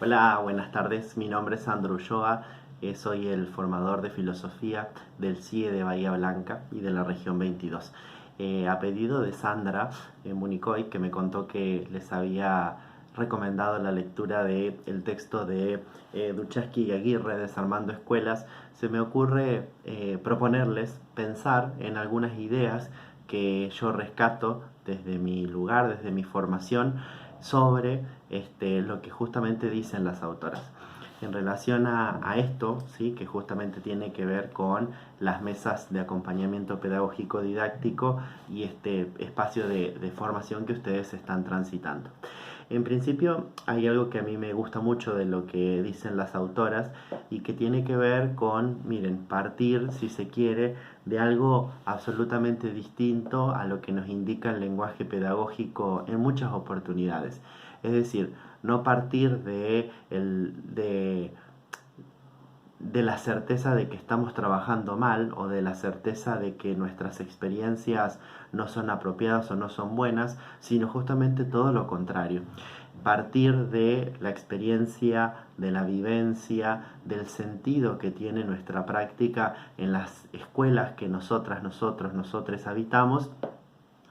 Hola, buenas tardes. Mi nombre es Sandro Ulloa. Soy el formador de filosofía del CIE de Bahía Blanca y de la región 22. A pedido de Sandra Municoy, que me contó que les había recomendado la lectura del texto de Duchaski y Aguirre, Desarmando Escuelas, se me ocurre proponerles pensar en algunas ideas que yo rescato desde mi lugar, desde mi formación, sobre lo que justamente dicen las autoras. En relación a esto, ¿sí? Que justamente tiene que ver con las mesas de acompañamiento pedagógico didáctico y este espacio de formación que ustedes están transitando. En principio hay algo que a mí me gusta mucho de lo que dicen las autoras y que tiene que ver con, miren, partir, si se quiere, de algo absolutamente distinto a lo que nos indica el lenguaje pedagógico en muchas oportunidades. Es decir, no partir de la certeza de que estamos trabajando mal o de la certeza de que nuestras experiencias no son apropiadas o no son buenas, sino justamente todo lo contrario. Partir de la experiencia, de la vivencia, del sentido que tiene nuestra práctica en las escuelas que nosotros habitamos,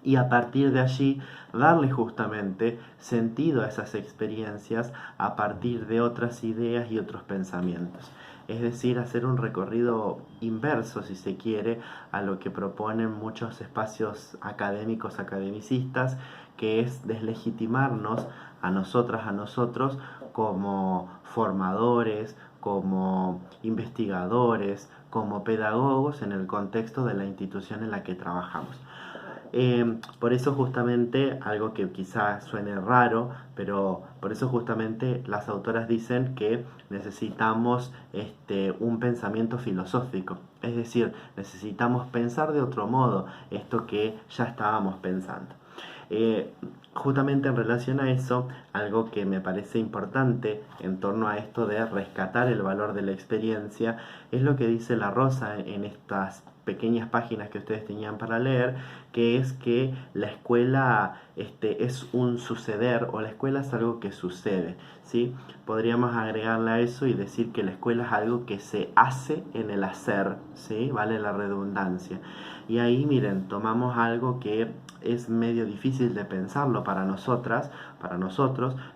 y a partir de allí darle justamente sentido a esas experiencias a partir de otras ideas y otros pensamientos. Es decir, hacer un recorrido inverso, si se quiere, a lo que proponen muchos espacios académicos, academicistas, que es deslegitimarnos a nosotros, como formadores, como investigadores, como pedagogos en el contexto de la institución en la que trabajamos. Por eso justamente, algo que quizás suene raro, pero por eso justamente las autoras dicen que necesitamos un pensamiento filosófico. Es decir, necesitamos pensar de otro modo esto que ya estábamos pensando. Eh, Justamente en relación a eso, algo que me parece importante en torno a esto de rescatar el valor de la experiencia es lo que dice La Rosa en estas pequeñas páginas que ustedes tenían para leer, que es que la escuela es un suceder, o la escuela es algo que sucede, ¿sí? Podríamos agregarle a eso y decir que la escuela es algo que se hace en el hacer, ¿sí? Vale la redundancia. Y ahí, miren, tomamos algo que es medio difícil de pensarlo para nosotros,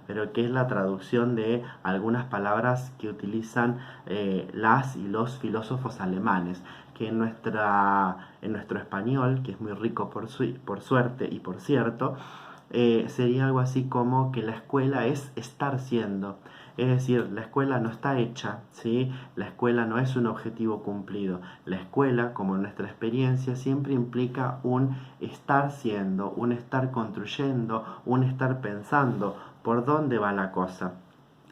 pero que es la traducción de algunas palabras que utilizan las y los filósofos alemanes, que en nuestro español, que es muy rico por suerte y por cierto, sería algo así como que la escuela es estar siendo. Es decir, la escuela no está hecha, ¿sí? La escuela no es un objetivo cumplido. La escuela, como en nuestra experiencia, siempre implica un estar siendo, un estar construyendo, un estar pensando por dónde va la cosa.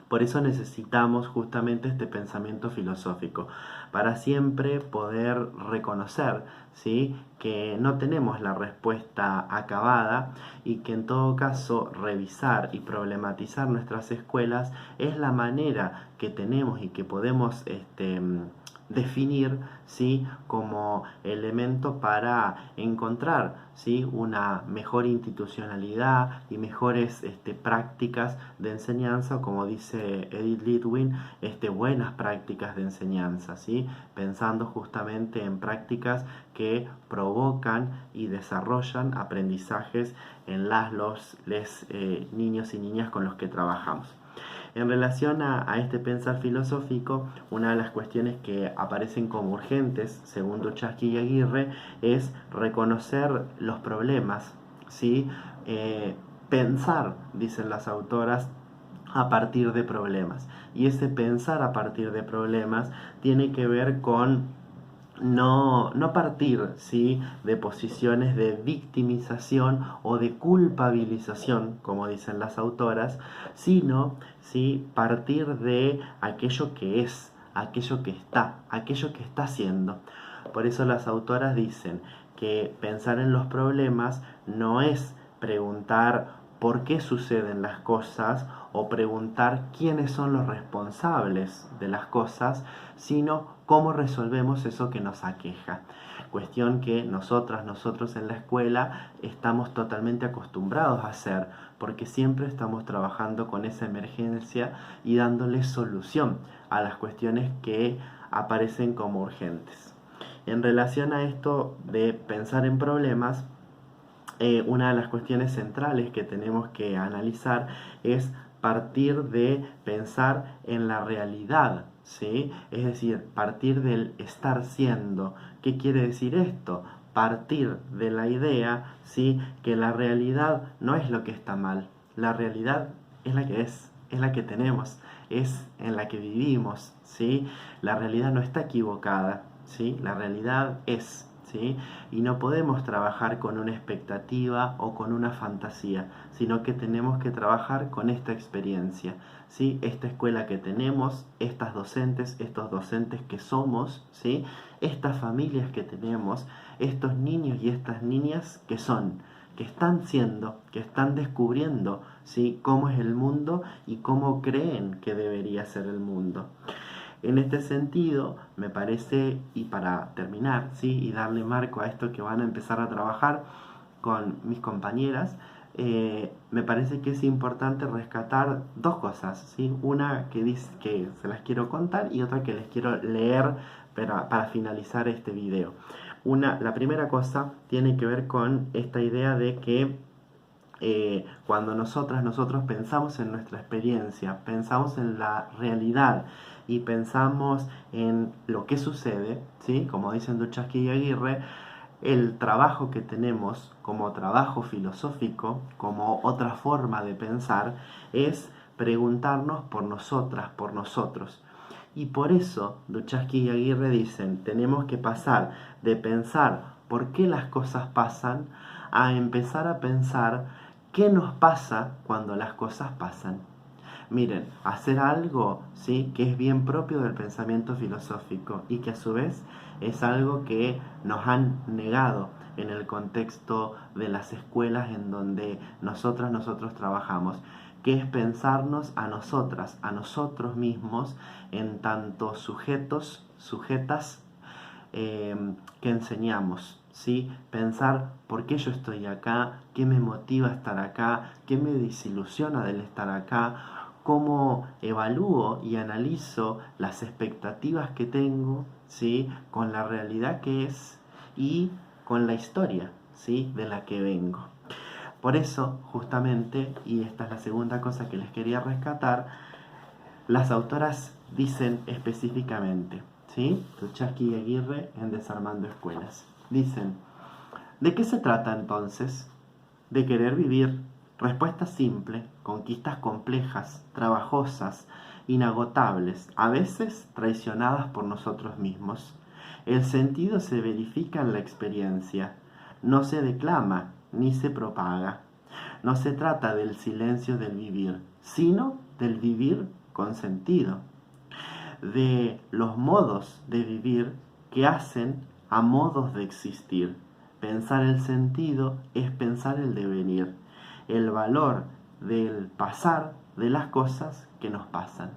Por eso necesitamos justamente este pensamiento filosófico, para siempre poder reconocer, ¿sí?, que no tenemos la respuesta acabada y que en todo caso revisar y problematizar nuestras escuelas es la manera que tenemos y que podemos definir, ¿sí?, como elemento para encontrar, ¿sí?, una mejor institucionalidad y mejores prácticas de enseñanza, como dice Edith Litwin, buenas prácticas de enseñanza, ¿sí?, pensando justamente en prácticas que provocan y desarrollan aprendizajes en los niños y niñas con los que trabajamos. En relación a este pensar filosófico, una de las cuestiones que aparecen como urgentes, según Duchaski y Aguirre, es reconocer los problemas, ¿sí? Pensar, dicen las autoras, a partir de problemas. Y ese pensar a partir de problemas tiene que ver con no partir, ¿sí?, de posiciones de victimización o de culpabilización, como dicen las autoras, sino, ¿sí?, partir de aquello que es, aquello que está siendo. Por eso las autoras dicen que pensar en los problemas no es preguntar por qué suceden las cosas o preguntar quiénes son los responsables de las cosas, sino cómo resolvemos eso que nos aqueja. Cuestión que nosotros en la escuela estamos totalmente acostumbrados a hacer, porque siempre estamos trabajando con esa emergencia y dándole solución a las cuestiones que aparecen como urgentes. En relación a esto de pensar en problemas, una de las cuestiones centrales que tenemos que analizar es partir de pensar en la realidad, ¿sí? Es decir, partir del estar siendo. ¿Qué quiere decir esto? Partir de la idea, ¿sí?, que la realidad no es lo que está mal. La realidad es la que es la que tenemos, es en la que vivimos, ¿sí? La realidad no está equivocada, ¿sí? La realidad es. ¿Sí? Y no podemos trabajar con una expectativa o con una fantasía, sino que tenemos que trabajar con esta experiencia, ¿sí? Esta escuela que tenemos, estos docentes que somos, ¿sí? Estas familias que tenemos, estos niños y estas niñas que son, que están siendo, que están descubriendo, ¿sí?, cómo es el mundo y cómo creen que debería ser el mundo. En este sentido, me parece, y para terminar, ¿sí?, y darle marco a esto que van a empezar a trabajar con mis compañeras, me parece que es importante rescatar dos cosas, ¿sí? Una que dice que se las quiero contar y otra que les quiero leer para finalizar este video. La primera cosa tiene que ver con esta idea de que cuando nosotros pensamos en nuestra experiencia, pensamos en la realidad y pensamos en lo que sucede, ¿sí?, como dicen Duchovny y Aguirre, el trabajo que tenemos como trabajo filosófico, como otra forma de pensar, es preguntarnos por nosotras, por nosotros. Y por eso Duchovny y Aguirre dicen, tenemos que pasar de pensar por qué las cosas pasan a empezar a pensar qué nos pasa cuando las cosas pasan. Miren, hacer algo, ¿sí?, que es bien propio del pensamiento filosófico y que a su vez es algo que nos han negado en el contexto de las escuelas en donde nosotros trabajamos, que es pensarnos a nosotras, a nosotros mismos, en tanto sujetos, sujetas, que enseñamos, ¿sí? Pensar por qué yo estoy acá, qué me motiva a estar acá, qué me desilusiona del estar acá, cómo evalúo y analizo las expectativas que tengo, ¿sí?, con la realidad que es y con la historia, ¿sí?, de la que vengo. Por eso, justamente, y esta es la segunda cosa que les quería rescatar, las autoras dicen específicamente, ¿sí?, Duchovny y Aguirre en Desarmando Escuelas, dicen, ¿de qué se trata entonces? De querer vivir. Respuesta simple, conquistas complejas, trabajosas, inagotables, a veces traicionadas por nosotros mismos. El sentido se verifica en la experiencia, no se declama ni se propaga. No se trata del silencio del vivir, sino del vivir con sentido, de los modos de vivir que hacen a modos de existir. Pensar el sentido es pensar el devenir, el valor del pasar de las cosas que nos pasan.